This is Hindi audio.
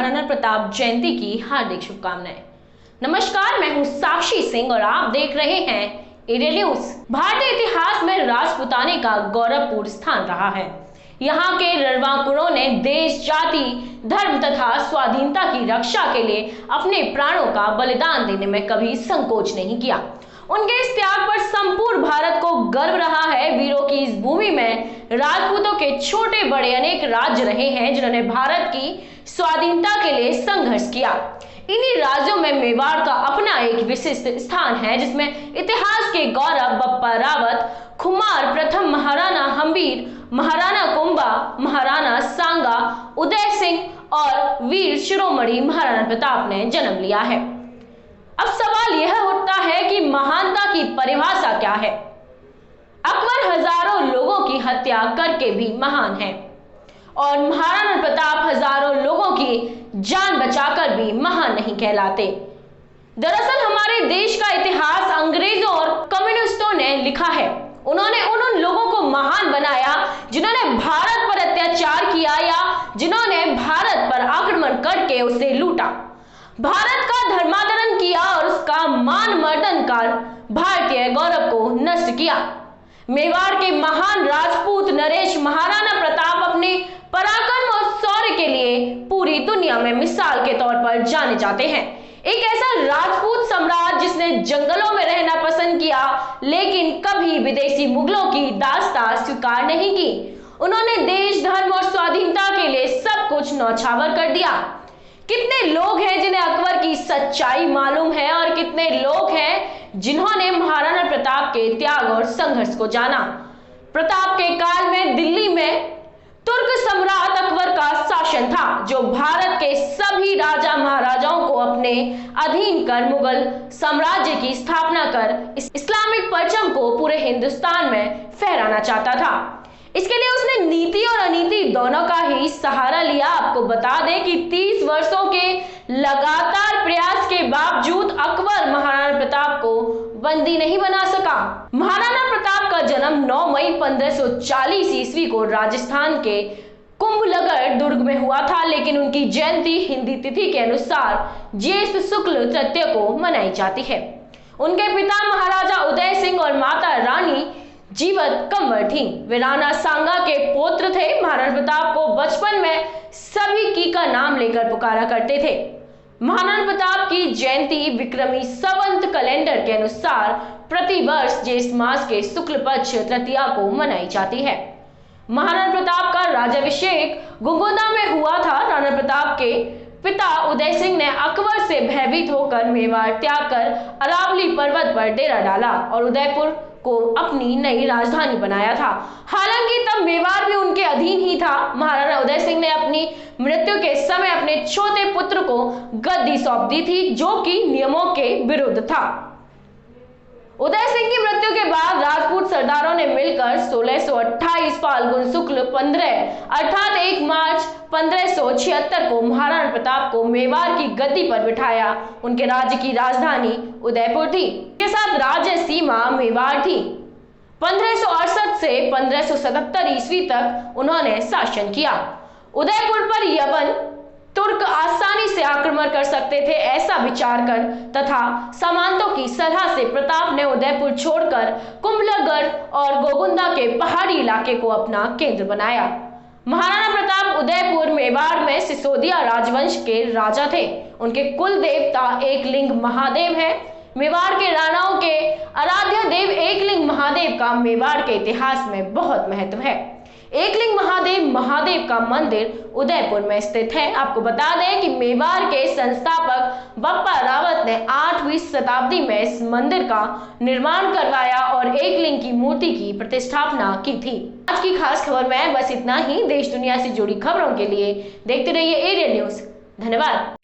महाराणा प्रताप जयंती की हार्दिक शुभकामनाएं। नमस्कार, मैं हूं साक्षी सिंह और आप देख रहे हैं एरियल न्यूज। भारतीय इतिहास में राजपूताने का गौरवपूर्ण स्थान रहा है। यहाँ के रणबांकुरों ने देश, जाति, धर्म तथा स्वाधीनता की रक्षा के लिए अपने प्राणों का बलिदान देने में कभी संकोच नहीं किया। उनके इस त्याग पर संपूर्ण भारत को गर्व रहा है। वीरों की इस भूमि में राजपूतों के छोटे बड़े अनेक राज्य रहे हैं जिन्होंने भारत की स्वाधीनता के लिए संघर्ष किया। इन्हीं राज्यों में मेवाड़ का अपना एक विशिष्ट स्थान है, जिसमें इतिहास के गौरव बप्पा रावत, खुमार प्रथम महाराणा हम्बीर, महाराणा कुंभा, महाराणा सांगा, उदय सिंह और वीर शिरोमणि महाराणा प्रताप ने जन्म लिया है। अब सवाल यह उठता है कि महानता की परिभाषा क्या है। अकबर हजारों लोगों की हत्या करके भी महान है और महाराणा प्रताप हजारों लोगों की जान बचाकर भी महान नहीं कहलाते। दरअसल हमारे देश का इतिहास अंग्रेजों और कम्युनिस्टों ने लिखा है। उन्होंने उन लोगों को महान बनाया जिन्होंने भारत पर अत्याचार किया या जिन्होंने भारत पर आक्रमण करके उसे लूटा, भारत का धर्मांतरण किया और उसका मान मर्दन कर भारतीय गौरव को नष्ट किया। मेवाड़ के महान राजपूत नरेश महाराणा प्रताप अपने पराक्रम और शौर्य के लिए पूरी दुनिया में मिसाल के तौर पर जाने जाते हैं। एक ऐसा राजपूत सम्राट जिसने जंगलों में रहना पसंद किया लेकिन कभी विदेशी मुगलों की दास्तां स्वीकार नहीं की। उन्होंने देश, धर्म और स्वाधीनता के लिए सब कुछ न्यौछावर कर दिया। कितने लोग हैं जिन्हें अकबर की सच्चाई मालूम है और कितने लोग हैं जिन्होंने महाराणा प्रताप के त्याग और संघर्ष को जाना। प्रताप के काल में दिल्ली में तुर्क सम्राट अकबर का शासन था, जो भारत के सभी राजा महाराजाओं को अपने अधीन कर मुगल साम्राज्य की स्थापना कर इस्लामिक परचम को पूरे हिंदुस्तान में फहराना चाहता था। इसके लिए उसने नीति और अनीति दोनों का ही सहारा लिया। आपको बता दें कि 30 वर्षों के लगातार प्रयास के बावजूद अकबर महाराणा प्रताप को बंदी नहीं बना सका। महाराणा प्रताप का जन्म 9 मई 1540 ईस्वी को राजस्थान के कुंभलगढ़ दुर्ग में हुआ था, लेकिन उनकी जयंती हिंदी तिथि के अनुसार ज्येष्ठ शुक्ल तृतीया को मनाई जाती है। उनके पिता महाराजा उदय सिंह और माता रानी जीवत कंवर थी। वे राणा सांगा के पुत्र थे। महाराणा प्रताप को बचपन में सभी की का नाम लेकर पुकारा करते थे। महाराणा प्रताप की जयंती विक्रमी संवत कैलेंडर के अनुसार प्रति वर्ष ज्येष्ठ मास के शुक्ल पक्ष तृतीया को मनाई जाती है। महाराणा प्रताप का राज्याभिषेक गोगोंदा में हुआ था। राणा प्रताप के पिता उदय सिंह ने अकबर से भयभीत होकर मेवाड़ त्याग कर अरावली पर्वत पर डेरा डाला और उदयपुर को अपनी नई राजधानी बनाया था। हालांकि तब मेवाड़ भी उनके अधीन ही था। महाराणा उदय सिंह ने अपनी मृत्यु के समय अपने छोटे पुत्र को गद्दी सौंप दी थी, जो कि नियमों के विरुद्ध था। उदय सिंह की मृत्यु के बाद राजपूत सरदारों ने मिलकर 1628 फाल्गुन शुक्ल 15 अर्थात 1 मार्च 1576 को महाराणा प्रताप को मेवाड़ की गद्दी पर बिठाया। उनके राज्य की राजधानी उदयपुर थी। के साथ राज्य सीमा मेवाड़ थी। 1568 से 1577 ईस्वी तक उन्होंने शासन किया। उदयपुर पर यवन तुर्क आसानी से आक्रमण कर सकते थे, ऐसा विचार कर तथा सामंतों की सलाह से प्रताप ने उदयपुर छोड़कर कुंभलगढ़ और गोगुंदा के पहाड़ी इलाके को अपना केंद्र बनाया। महाराणा प्रताप उदयपुर मेवाड़ में सिसोदिया राजवंश के राजा थे। उनके कुल देवता एकलिंग महादेव है। मेवाड़ के राणाओं के आराध्य देव एकलिंग महादेव का मेवाड़ के इतिहास में बहुत महत्व है। एकलिंग महादेव का मंदिर उदयपुर में स्थित है। आपको बता दें कि मेवाड़ के संस्थापक बप्पा रावत ने 8वीं शताब्दी में इस मंदिर का निर्माण करवाया और एकलिंग की मूर्ति की प्रतिष्ठापना की थी। आज की खास खबर में बस इतना ही। देश दुनिया से जुड़ी खबरों के लिए देखते रहिए एरियल न्यूज। धन्यवाद।